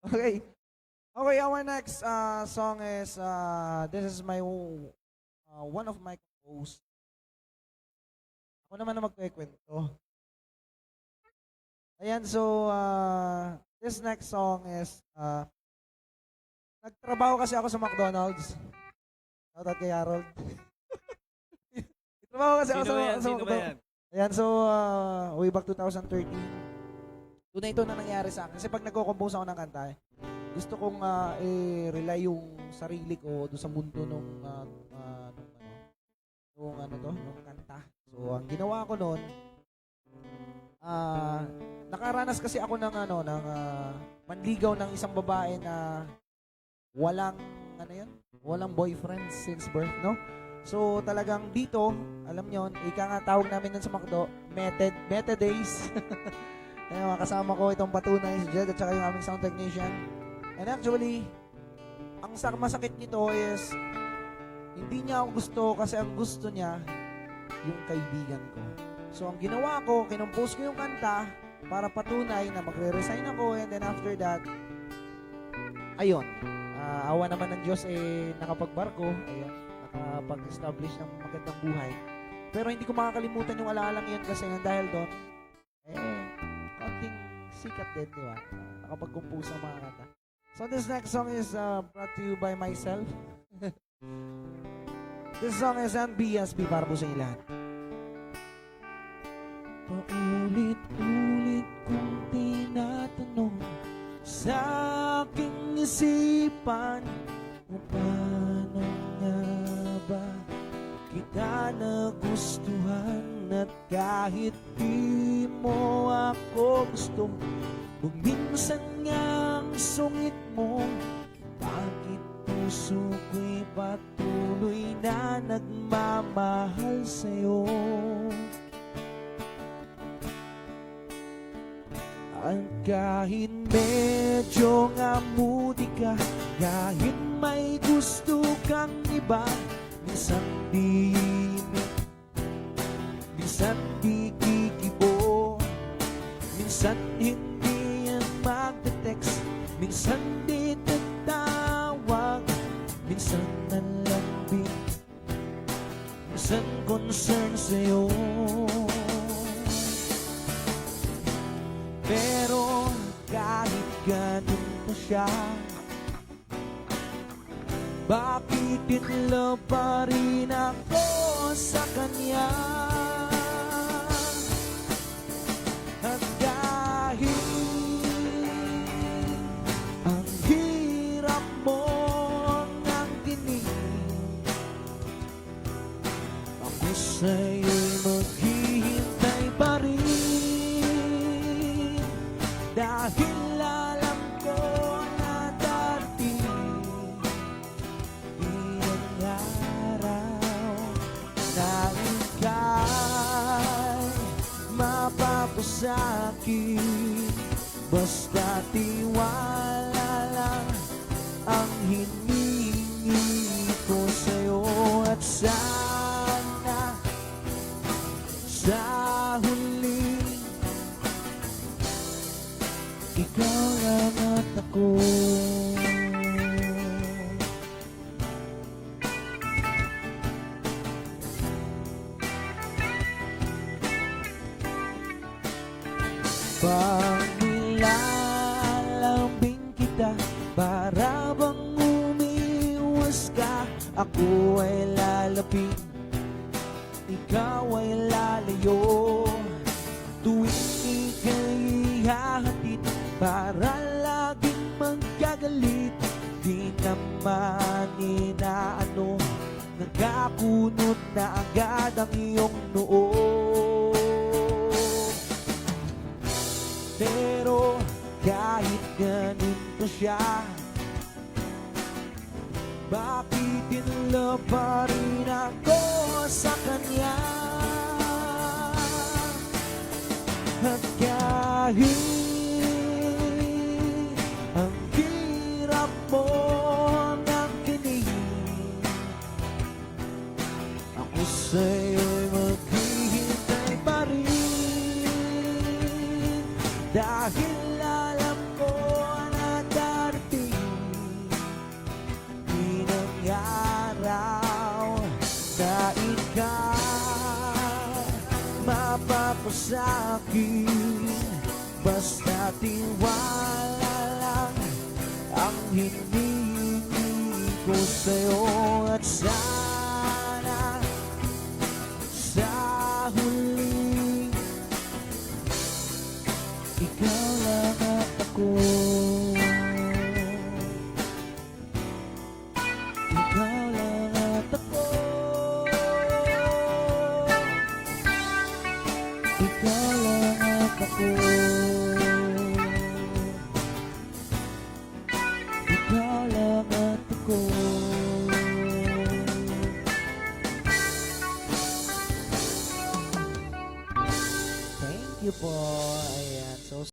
Okay. Okay, our next song is this is my one of my compose. Ako naman na magkukwento. Ayan, so this next song is nagtrabaho kasi ako sa McDonald's. Shoutout kay Harold. Nagtrabaho kasi ako Sino ba yan? sa Sino ba McDonald's. yan? Ayan, so way back 2013. Doon na ito na nangyari sa akin. Kasi pag nagko-compose ako ng kanta, gusto kong i-rely yung sarili ko doon sa mundo nung kanta. So, ang ginawa ko noon, nakaranas kasi ako ng manligaw ng isang babae na walang walang boyfriend since birth, no? So, talagang dito, alam nyo, ika nga tawag namin nun sa McDo, meta days. Ayan, mga kasama ko itong patunay, si Jed at saka yung aming sound technician. And actually, ang masakit nito is, hindi niya ako gusto kasi ang gusto niya, yung kaibigan ko. So, ang ginawa ko, kinumpose ko yung kanta para patunay na magre-resign ako and then after that, ayun, awa naman ng Diyos nakapagbarko, ayun, nakapag-establish ng magandang buhay. Pero hindi ko makakalimutan yung alaalang yun kasi dahil doon, konting sikat din, di ba? Nakapag-compose ng mga kanta. So this next song is brought to you by myself. This song is NBSB para po sa inyo lahat. Paulit-ulit kong tinatanong sa aking isipan kung paano nga ba kita nagustuhan at kahit di mo ako gusto, kung minsan nga ang sungit mo, bakit puso ko'y patuloy na nagmamahal sa'yo? At kahit medyo nga moody ka, kahit may gusto kang iba, minsan di imik, minsan di kikibo, minsan hindi yan magte-text, minsan di tatawag, minsan nalambing, minsan concern sa'yo. Pero kahit ganun pa siya, bakit in love pa rin ako sa kanya? At kahit ang hirap mo ng dinig, ako sa'yo'y maghihintay pa rin. Dahil alam ko na dati ilang araw na ika'y mapapasakit, basta tiwala lang ang hiningi ko sa'yo. At sana sa huli ikaw lang at ako. Pag nilalambing kita, para bang umiwas ka, ako ay lalapit, ikaw ay lalayo. Tuwing ika'y hahatid, para laging magkagalit, di naman inaano, nagkakunot na agad ang iyong noo. Pero kahit ganito siya, bakit in love pa rin ako sa kanya? At kahit ang hirap mo ng kinig, ako sa'yo'y maghihintay pa rin. Dahil alam ko na mo sa akin, basta tiwala lang ang hinihingi ko sa'yo. At sana sa huli ikaw lang at ako.